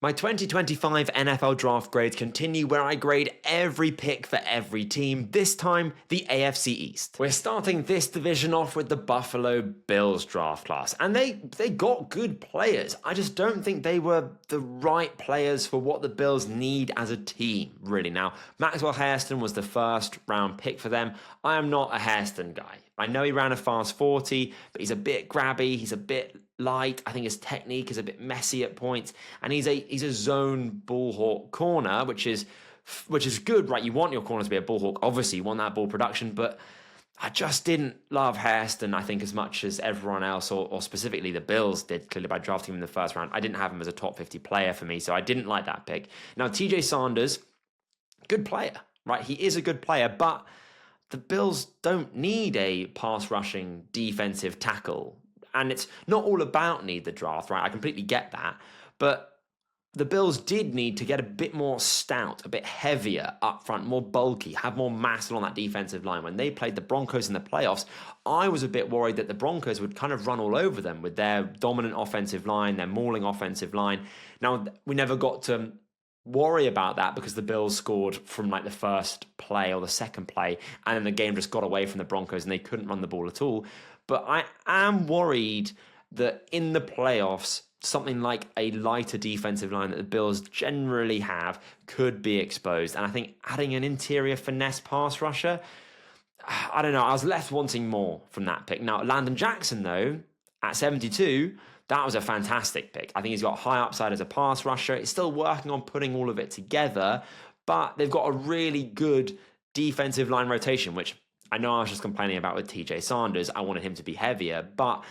My 2025 NFL draft grades continue where I grade every pick for every team, this time the AFC East. We're starting this division off with the Buffalo Bills draft class, and they got good players. I just don't think they were the right players for what the Bills need as a team, really. Now, Maxwell Hairston was the first round pick for them. I am not a Hairston guy. I know he ran a fast 40, but he's a bit grabby, he's a bit light. I think his technique is a bit messy at points, and he's a zone ball hawk corner, which is good, right? You want your corner to be a ball hawk. Obviously, you want that ball production, but I just didn't love Hairston, I think, as much as everyone else, or specifically the Bills did, clearly by drafting him in the first round. I didn't have him as a top 50 player for me, so I didn't like that pick. Now, TJ Sanders, good player, right? He is a good player, but the Bills don't need a pass rushing defensive tackle. And it's not all about need the draft, right? I completely get that. But the Bills did need to get a bit more stout, a bit heavier up front, more bulky, have more mass on that defensive line. When they played the Broncos in the playoffs, I was a bit worried that the Broncos would kind of run all over them with their dominant offensive line, their mauling offensive line. Now, we never got to worry about that because the Bills scored from like the first play or the second play, and then the game just got away from the Broncos and they couldn't run the ball at all. But I am worried that in the playoffs, something like a lighter defensive line that the Bills generally have could be exposed. And I think adding an interior finesse pass rusher, I don't know, I was left wanting more from that pick. Now, Landon Jackson, though, at 72, that was a fantastic pick. I think he's got high upside as a pass rusher. He's still working on putting all of it together, but they've got a really good defensive line rotation, which I know I was just complaining about with TJ Sanders. I wanted him to be heavier, but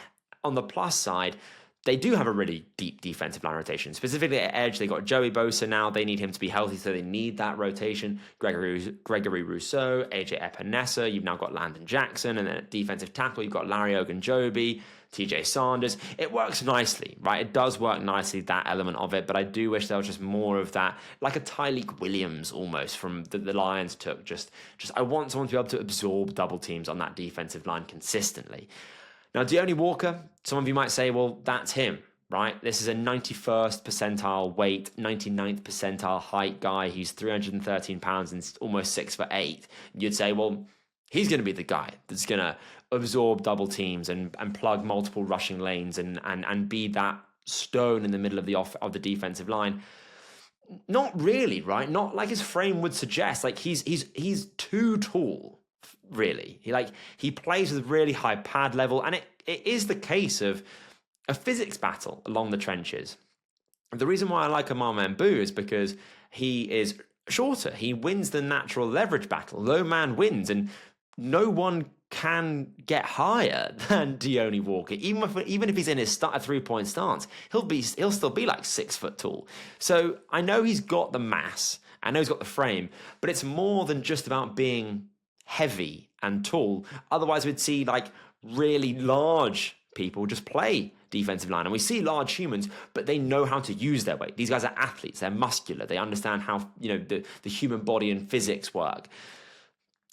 on the plus side, they do have a really deep defensive line rotation. Specifically at edge, they got Joey Bosa now. They need him to be healthy, so they need that rotation. Gregory Rousseau, AJ Epinesa. You've now got Landon Jackson, and then at defensive tackle, you've got Larry Ogunjobi, TJ Sanders. It works nicely, right? It does work nicely, that element of it, but I do wish there was just more of that, like a Tyleek Williams almost from the Lions took. Just I want someone to be able to absorb double teams on that defensive line consistently. Now, Deone Walker, some of you might say, well, that's him, right? This is a 91st percentile weight, 99th percentile height guy. He's 313 pounds and almost 6'8". You'd say, well, he's going to be the guy that's going to absorb double teams and plug multiple rushing lanes and be that stone in the middle of the defensive line. Not really, right? Not like his frame would suggest. Like he's too tall, really. He plays with really high pad level, and it is the case of a physics battle along the trenches. The reason why I like Amar Mambu is because he is shorter. He wins the natural leverage battle. Low man wins, and no one can get higher than Deone Walker. Even if he's in his a 3-point stance, he'll still be like 6 foot tall. So I know he's got the mass, I know he's got the frame, but it's more than just about being heavy and tall. Otherwise, we'd see like really large people just play defensive line, and we see large humans, but they know how to use their weight. These guys are athletes, they're muscular, they understand how the human body and physics work.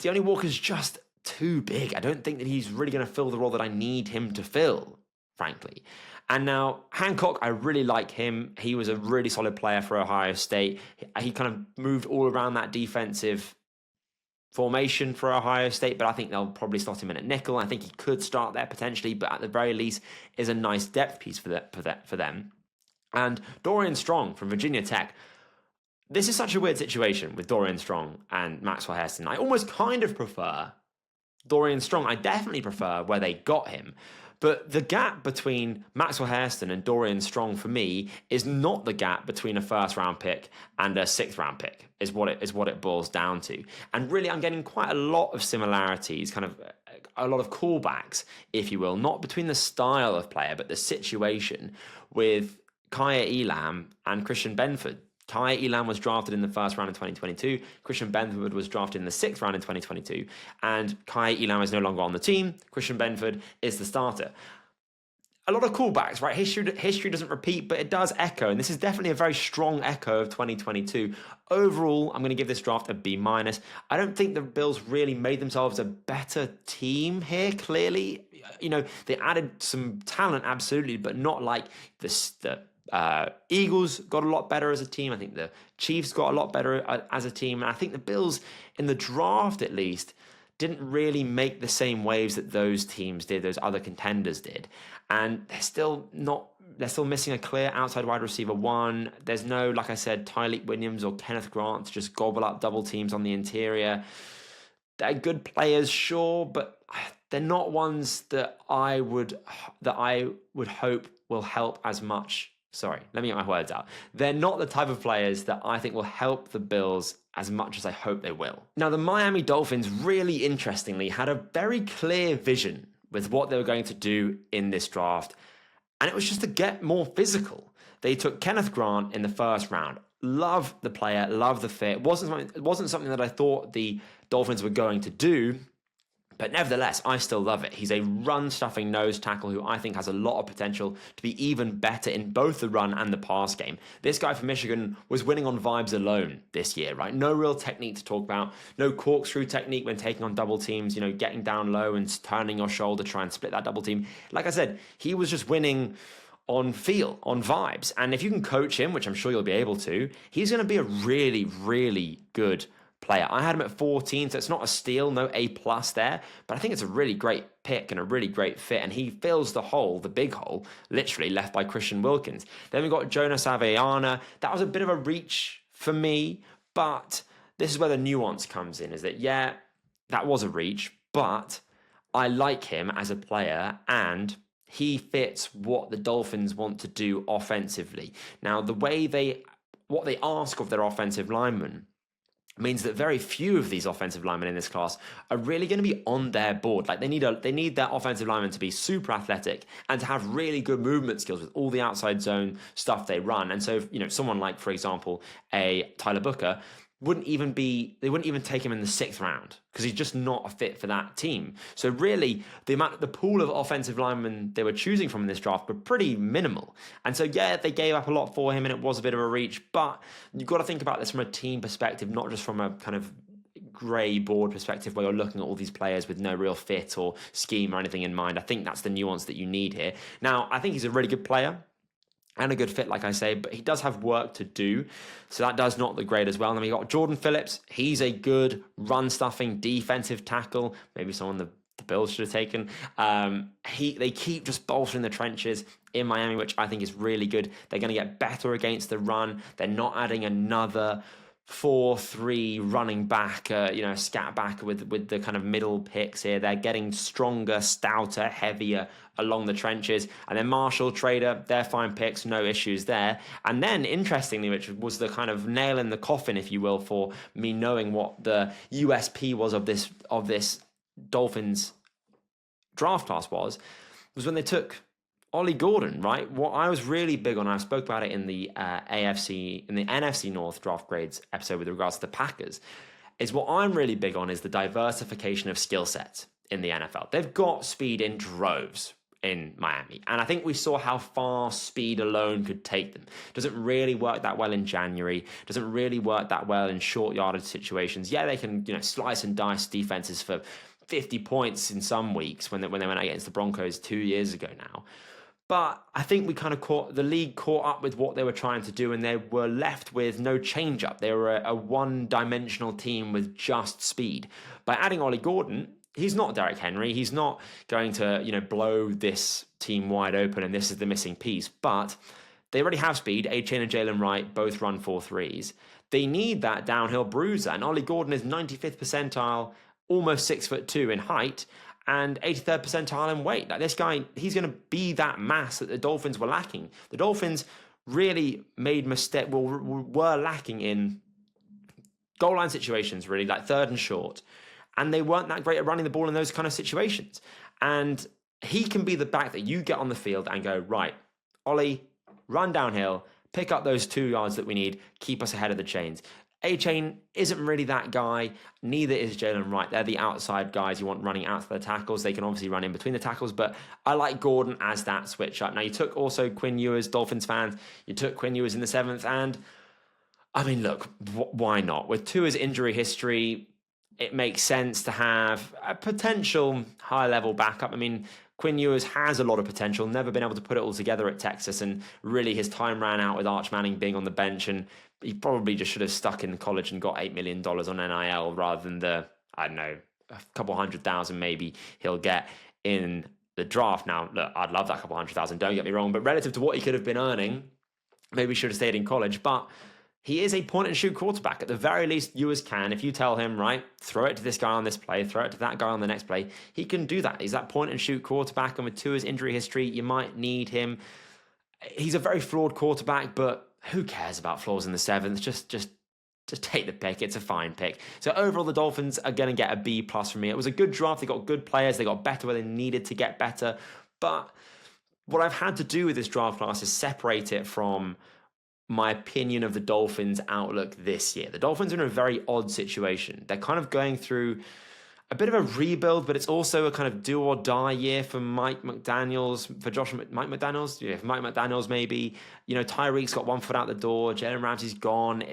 Deone Walker's just too big. I don't think that he's really going to fill the role that I need him to fill, frankly. And now Hancock, I really like him. He was a really solid player for Ohio State. He kind of moved all around that defensive formation for Ohio State, but I think they'll probably slot him in at nickel. I think he could start there potentially, but at the very least is a nice depth piece for them. And Dorian Strong from Virginia Tech. This is such a weird situation with Dorian Strong and Maxwell Hairston. I almost kind of prefer Dorian Strong. I definitely prefer where they got him. But the gap between Maxwell Hairston and Dorian Strong for me is not the gap between a first-round pick and a sixth-round pick, is what it boils down to. And really, I'm getting quite a lot of similarities, kind of a lot of callbacks, if you will, not between the style of player, but the situation with Kaya Elam and Christian Benford. Kaya Elam was drafted in the first round in 2022. Christian Benford was drafted in the sixth round in 2022. And Kaya Elam is no longer on the team. Christian Benford is the starter. A lot of callbacks, right? History doesn't repeat, but it does echo. And this is definitely a very strong echo of 2022. Overall, I'm going to give this draft a B-. I don't think the Bills really made themselves a better team here, clearly. They added some talent, absolutely, but not like the Eagles got a lot better as a team. I think the Chiefs got a lot better as a team. And I think the Bills, in the draft at least, didn't really make the same waves that those teams did, those other contenders did. And they're still missing a clear outside wide receiver one. There's no, like I said, Tyreek Williams or Kenneth Grant to just gobble up double teams on the interior. They're good players, sure, but they're not ones that I would hope will help as much. Sorry, let me get my words out. They're not the type of players that I think will help the Bills as much as I hope they will. Now, the Miami Dolphins, really interestingly, had a very clear vision with what they were going to do in this draft, and it was just to get more physical. They took Kenneth Grant in the first round. Love the player, love the fit. It wasn't something that I thought the Dolphins were going to do, but nevertheless, I still love it. He's a run-stuffing nose tackle who I think has a lot of potential to be even better in both the run and the pass game. This guy from Michigan was winning on vibes alone this year, right? No real technique to talk about. No corkscrew technique when taking on double teams, getting down low and turning your shoulder, try and split that double team. Like I said, he was just winning on feel, on vibes. And if you can coach him, which I'm sure you'll be able to, he's going to be a really, really good player. I had him at 14, so it's not a steal, no A+ there, but I think it's a really great pick and a really great fit, and he fills the hole, the big hole, literally left by Christian Wilkins. Then we got Jonas Aveana. That was a bit of a reach for me, but this is where the nuance comes in, is that, yeah, that was a reach, but I like him as a player, and he fits what the Dolphins want to do offensively. Now, what they ask of their offensive linemen means that very few of these offensive linemen in this class are really going to be on their board. Like they need their offensive linemen to be super athletic and to have really good movement skills with all the outside zone stuff they run. And so, someone like, for example, a Tyler Booker they wouldn't even take him in the 6th round because he's just not a fit for that team. So really, the pool of offensive linemen they were choosing from in this draft were pretty minimal. And so, yeah, they gave up a lot for him and it was a bit of a reach, but you've got to think about this from a team perspective, not just from a kind of grey board perspective where you're looking at all these players with no real fit or scheme or anything in mind. I think that's the nuance that you need here. Now, I think he's a really good player and a good fit, like I say, but he does have work to do, so that does not look great as well. And then we got Jordan Phillips. He's a good run-stuffing defensive tackle, maybe someone the Bills should have taken. They keep just bolstering the trenches in Miami, which I think is really good. They're going to get better against the run. They're not adding another 4-3 running back, scat back with the kind of middle picks here. They're getting stronger, stouter, heavier along the trenches. And then Marshall, Trader, they're fine picks, no issues there. And then, interestingly, which was the kind of nail in the coffin, if you will, for me knowing what the USP was of this Dolphins draft class was when they took Ollie Gordon, right? What I was really big on, I spoke about it in the NFC North draft grades episode with regards to the Packers, is what I'm really big on is the diversification of skill sets in the NFL. They've got speed in droves in Miami, and I think we saw how far speed alone could take them. Doesn't really work that well in January, doesn't really work that well in short yardage situations. Yeah, they can slice and dice defenses for 50 points in some weeks when they went against the Broncos 2 years ago now. But I think the league caught up with what they were trying to do, and they were left with no change-up. They were a one-dimensional team with just speed. By adding Ollie Gordon, he's not Derrick Henry. He's not going to, blow this team wide open, and this is the missing piece. But they already have speed. A-Chain and Jalen Wright both run 4.3s. They need that downhill bruiser, and Ollie Gordon is 95th percentile, almost 6'2" in height, and 83rd percentile in weight. Like this guy, he's going to be that mass that the Dolphins were lacking. The Dolphins really were lacking in goal line situations, really, like 3rd and short. And they weren't that great at running the ball in those kind of situations. And he can be the back that you get on the field and go, right, Ollie, run downhill, pick up those 2 yards that we need, keep us ahead of the chains. A-Chain isn't really that guy. Neither is Jalen Wright. They're the outside guys you want running out to the tackles. They can obviously run in between the tackles, but I like Gordon as that switch up. Now, you took also Quinn Ewers, Dolphins fans. You took Quinn Ewers in the 7th, and I mean, look, why not? With Tua's injury history, it makes sense to have a potential high-level backup. I mean, Quinn Ewers has a lot of potential, never been able to put it all together at Texas, and really his time ran out with Arch Manning being on the bench, and he probably just should have stuck in college and got $8 million on NIL rather than the, I don't know, a couple 100,000 maybe he'll get in the draft. Now, look, I'd love that couple 100,000, don't get me wrong, but relative to what he could have been earning, maybe he should have stayed in college. But he is a point and shoot quarterback. At the very least, Ewers can. If you tell him, right, throw it to this guy on this play, throw it to that guy on the next play, he can do that. He's that point and shoot quarterback. And with Tua's injury history, you might need him. He's a very flawed quarterback, but who cares about flaws in the seventh? Just take the pick. It's a fine pick. So overall, the Dolphins are going to get a B+ from me. It was a good draft. They got good players. They got better where they needed to get better. But what I've had to do with this draft class is separate it from my opinion of the Dolphins' outlook this year. The Dolphins are in a very odd situation. They're kind of going through a bit of a rebuild, but it's also a kind of do or die year for Mike McDaniels, Mike McDaniels maybe. You know, Tyreek's got one foot out the door, Jalen Ramsey's gone.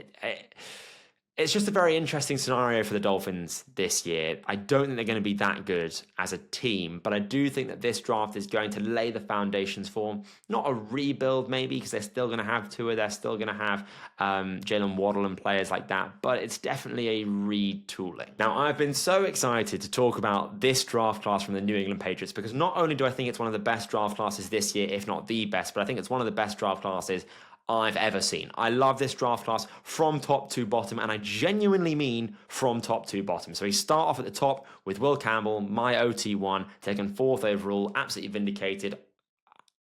It's just a very interesting scenario for the Dolphins this year. I don't think they're going to be that good as a team, but I do think that this draft is going to lay the foundations for not a rebuild maybe, because they're still going to have Tua, they're still going to have Jalen Waddle and players like that, but it's definitely a retooling. Now, I've been so excited to talk about this draft class from the New England Patriots because not only do I think it's one of the best draft classes this year, if not the best, but I think it's one of the best draft classes I've ever seen. I love this draft class from top to bottom, and I genuinely mean from top to bottom. So we start off at the top with Will Campbell, my OT1, taken 4th overall, absolutely vindicated.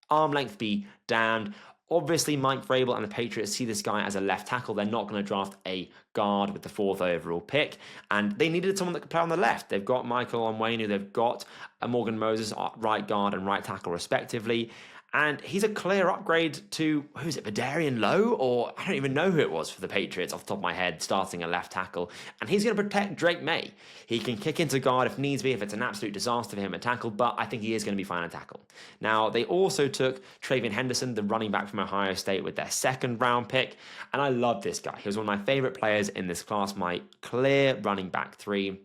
Arm length be damned. Obviously, Mike Vrabel and the Patriots see this guy as a left tackle. They're not going to draft a guard with the 4th overall pick. And they needed someone that could play on the left. They've got Michael Onwenu. They've got Morgan Moses, right guard and right tackle, respectively. And he's a clear upgrade to, who's it, Vidarian Lowe? Or I don't even know who it was for the Patriots off the top of my head, starting a left tackle. And he's going to protect Drake May. He can kick into guard if needs be, if it's an absolute disaster for him at tackle, but I think he is going to be fine at tackle. Now, they also took Travian Henderson, the running back from Ohio State, with their 2nd round pick. And I love this guy. He was one of my favorite players in this class, my clear running back 3.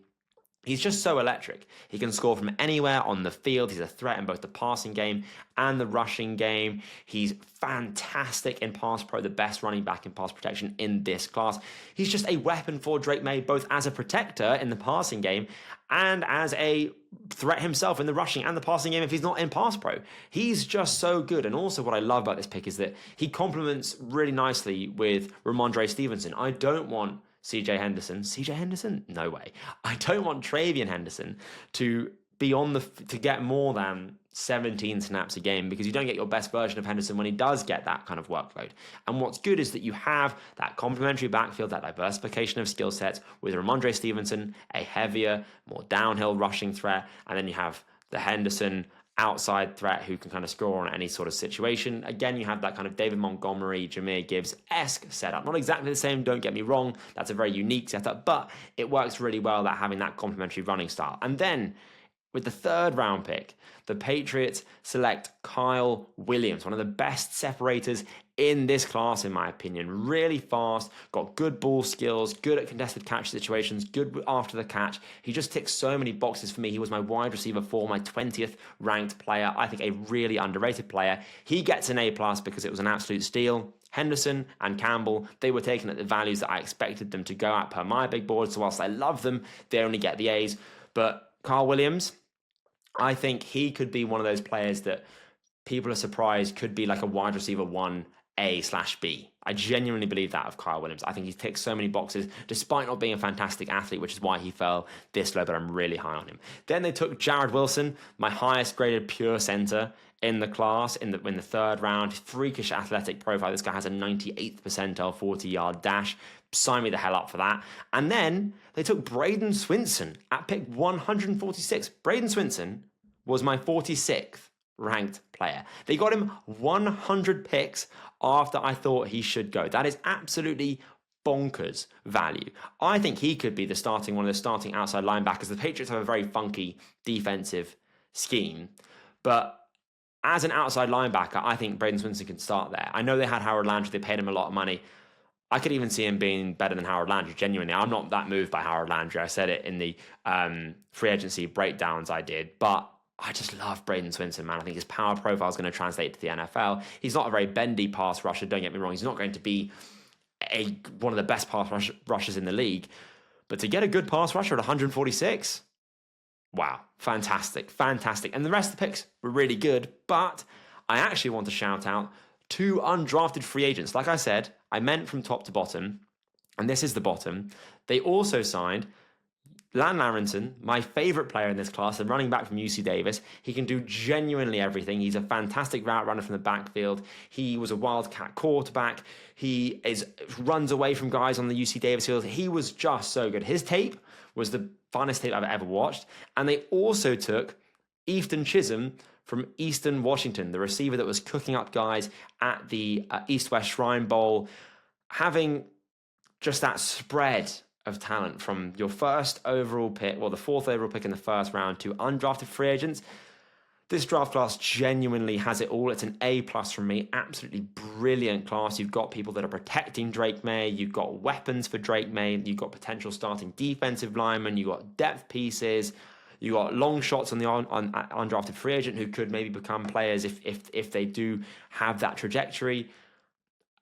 He's just so electric. He can score from anywhere on the field. He's a threat in both the passing game and the rushing game. He's fantastic in pass pro, the best running back in pass protection in this class. He's just a weapon for Drake May, both as a protector in the passing game and as a threat himself in the rushing and the passing game if he's not in pass pro. He's just so good. And also what I love about this pick is that he complements really nicely with Ramondre Stevenson. I don't want CJ Henderson? No way. I don't want Travian Henderson to be to get more than 17 snaps a game because you don't get your best version of Henderson when he does get that kind of workload. And what's good is that you have that complementary backfield, that diversification of skill sets with Ramondre Stevenson, a heavier, more downhill rushing threat, and then you have the Henderson outside threat who can kind of score on any sort of situation. Again, you have that kind of David Montgomery, Jahmyr Gibbs-esque setup. Not exactly the same, don't get me wrong. That's a very unique setup, but it works really well that having that complementary running style. And then with the 3rd round pick, the Patriots select Kyle Williams, one of the best separators in this class, in my opinion. Really fast, got good ball skills, good at contested catch situations, good after the catch. He just ticks so many boxes for me. He was my wide receiver 4, my 20th ranked player. I think a really underrated player. He gets an A+ because it was an absolute steal. Henderson and Campbell, they were taken at the values that I expected them to go at per my big board. So whilst I love them, they only get the A's. But Kyle Williams, I think he could be one of those players that people are surprised could be like a wide receiver 1A/B. I genuinely believe that of Kyle Williams. I think he ticks so many boxes, despite not being a fantastic athlete, which is why he fell this low, but I'm really high on him. Then they took Jared Wilson, my highest graded pure center in the class in the 3rd round. Freakish athletic profile. This guy has a 98th percentile 40-yard dash. Sign me the hell up for that. And then they took Braden Swinson at pick 146. Braden Swinson was my 46th ranked player. They got him 100 picks after I thought he should go. That is absolutely bonkers value. I think he could be one of the starting outside linebackers. The Patriots have a very funky defensive scheme, but as an outside linebacker, I think Braden Swinson can start there. I know they had Howard Landry. They paid him a lot of money. I could even see him being better than Howard Landry, genuinely. I'm not that moved by Howard Landry. I said it in the free agency breakdowns I did. But I just love Braden Swinton, man. I think his power profile is going to translate to the NFL. He's not a very bendy pass rusher, don't get me wrong. He's not going to be one of the best pass rushers in the league. But to get a good pass rusher at 146, wow, fantastic, fantastic. And the rest of the picks were really good, but I actually want to shout out 2 undrafted free agents. Like I said, I meant from top to bottom, and this is the bottom. They also signed Lan Larrington, my favorite player in this class, and running back from UC Davis. He can do genuinely everything. He's a fantastic route runner from the backfield. He was a wildcat quarterback. He runs away from guys on the UC Davis field. He was just so good. His tape was the finest tape I've ever watched. And they also took Efton Chisholm from Eastern Washington, the receiver that was cooking up guys at the East-West Shrine Bowl, having just that spread of talent from your first overall pick, well, the 4th overall pick in the first round, to undrafted free agents. This draft class genuinely has it all. It's an A+ from me. Absolutely brilliant class. You've got people that are protecting Drake May. You've got weapons for Drake May. You've got potential starting defensive linemen. You've got depth pieces. You've got long shots on the undrafted free agent who could maybe become players if they do have that trajectory.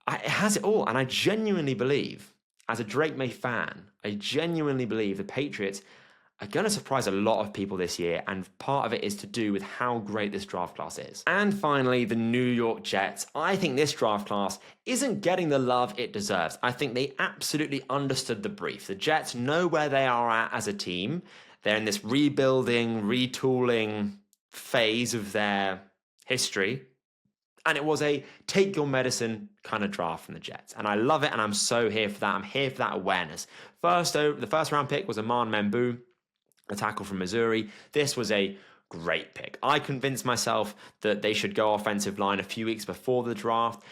It has it all. And I genuinely believe, as a Drake May fan, I genuinely believe the Patriots are going to surprise a lot of people this year, and part of it is to do with how great this draft class is. And finally, the New York Jets. I think this draft class isn't getting the love it deserves. I think they absolutely understood the brief. The Jets know where they are at as a team. They're in this rebuilding, retooling phase of their history. And it was a take your medicine kind of draft from the Jets. And I love it, and I'm so here for that. I'm here for that awareness. The first round pick was Aman Membu, a tackle from Missouri. This was a great pick. I convinced myself that they should go offensive line a few weeks before the draft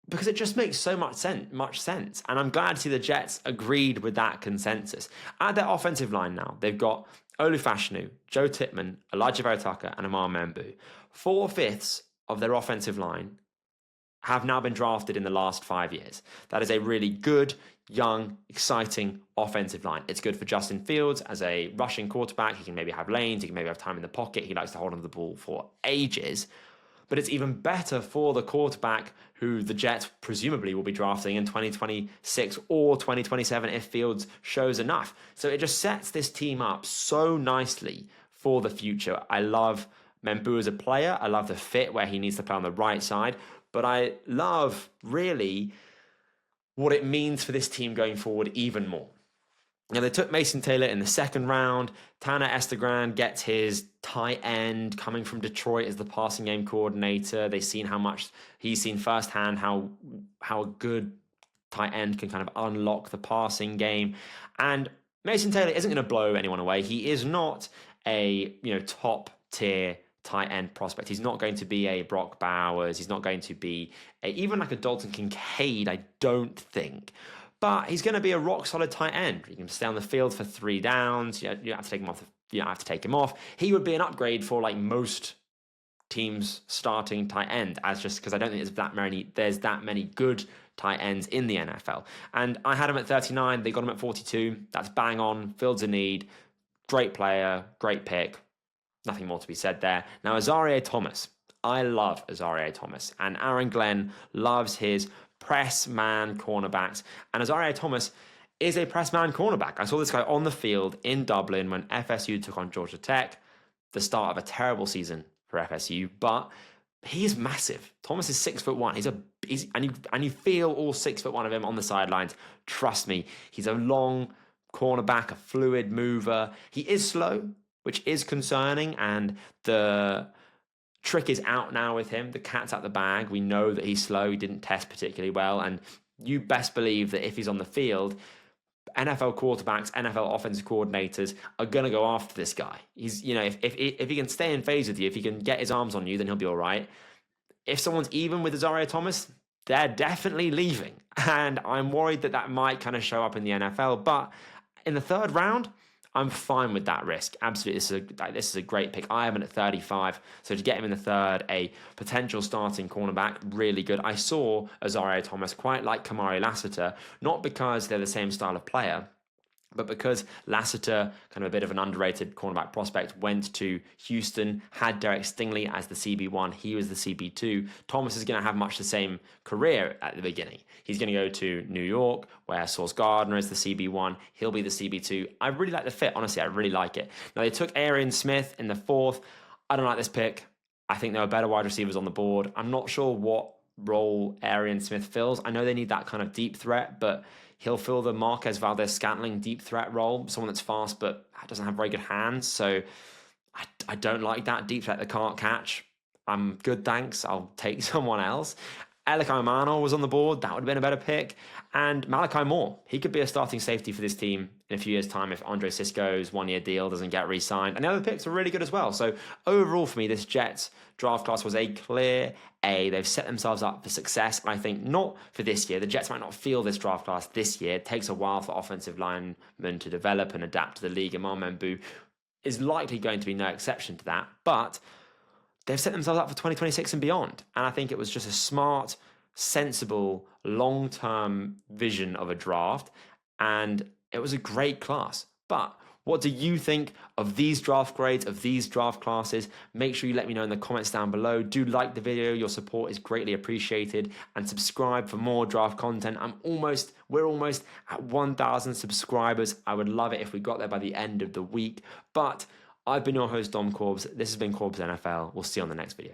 because it just makes so much sense. And I'm glad to see the Jets agreed with that consensus. At their offensive line now, they've got Olu Fashanu, Joe Tippmann, Elijah Vera-Tucker, and Aman Membu. 4/5 of their offensive line have now been drafted in the last 5 years. That is a really good, young, exciting offensive line. It's good for Justin Fields as a rushing quarterback. He can maybe have lanes. He can maybe have time in the pocket. He likes to hold on to the ball for ages. But it's even better for the quarterback who the Jets presumably will be drafting in 2026 or 2027 if Fields shows enough. So it just sets this team up so nicely for the future. I love Membu as a player. I love the fit where he needs to play on the right side. But I love, really, what it means for this team going forward even more. Now, they took Mason Taylor in the 2nd round. Tanner Estagran gets his tight end coming from Detroit as the passing game coordinator. He's seen firsthand how a good tight end can kind of unlock the passing game. And Mason Taylor isn't going to blow anyone away. He is not a top tier tight end prospect. He's not going to be a Brock Bowers. He's not going to be even like a Dalton Kincaid, I don't think. But he's going to be a rock solid tight end. You can stay on the field for 3 downs. You don't have to take him off. You don't have to take him off. He would be an upgrade for like most teams' starting tight end, because I don't think there's that many good tight ends in the NFL. And I had him at 39. They got him at 42. That's bang on. Fields a need. Great player. Great pick. Nothing more to be said there. Now, Azareye'h Thomas. I love Azareye'h Thomas. And Aaron Glenn loves his press man cornerbacks. And Azareye'h Thomas is a press man cornerback. I saw this guy on the field in Dublin when FSU took on Georgia Tech. The start of a terrible season for FSU, but he is massive. Thomas is 6'1". And you feel all 6'1" of him on the sidelines. Trust me, he's a long cornerback, a fluid mover. He is slow, which is concerning, and the trick is out now with him. The cat's out the bag. We know that he's slow. He didn't test particularly well, and you best believe that if he's on the field, NFL quarterbacks, NFL offensive coordinators are going to go after this guy. He's, if he can stay in phase with you, if he can get his arms on you, then he'll be all right. If someone's even with Azareye'h Thomas, they're definitely leaving, and I'm worried that might kind of show up in the NFL. But in the 3rd round, I'm fine with that risk. Absolutely, this is a great pick. I have him at 35, so to get him in the 3rd, a potential starting cornerback, really good. I saw Azareye'h Thomas quite like Kamari Lassiter, not because they're the same style of player, But because Lassiter, kind of a bit of an underrated cornerback prospect, went to Houston, had Derek Stingley as the CB1, he was the CB2, Thomas is going to have much the same career at the beginning. He's going to go to New York, where Sauce Gardner is the CB1, he'll be the CB2. I really like the fit, honestly, I really like it. Now, they took Arian Smith in the 4th. I don't like this pick. I think there were better wide receivers on the board. I'm not sure what role Arian Smith fills. I know they need that kind of deep threat, but he'll fill the Marquez Valdez-Scantling deep threat role, someone that's fast but doesn't have very good hands. So I don't like that deep threat that can't catch. I'm good, thanks. I'll take someone else. Elikai Manor was on the board. That would have been a better pick. And Malachi Moore. He could be a starting safety for this team in a few years' time if Andre Sisco's one-year deal doesn't get re-signed. And the other picks are really good as well. So overall for me, this Jets draft class was a clear A. They've set themselves up for success. I think not for this year. The Jets might not feel this draft class this year. It takes a while for offensive linemen to develop and adapt to the league. And Marmembu is likely going to be no exception to that. But they've set themselves up for 2026 and beyond. And I think it was just a smart, sensible, long-term vision of a draft. And it was a great class. But what do you think of these draft grades, of these draft classes? Make sure you let me know in the comments down below. Do like the video. Your support is greatly appreciated. And subscribe for more draft content. We're almost at 1,000 subscribers. I would love it if we got there by the end of the week. But I've been your host, Dom Corbs. This has been Corbs NFL. We'll see you on the next video.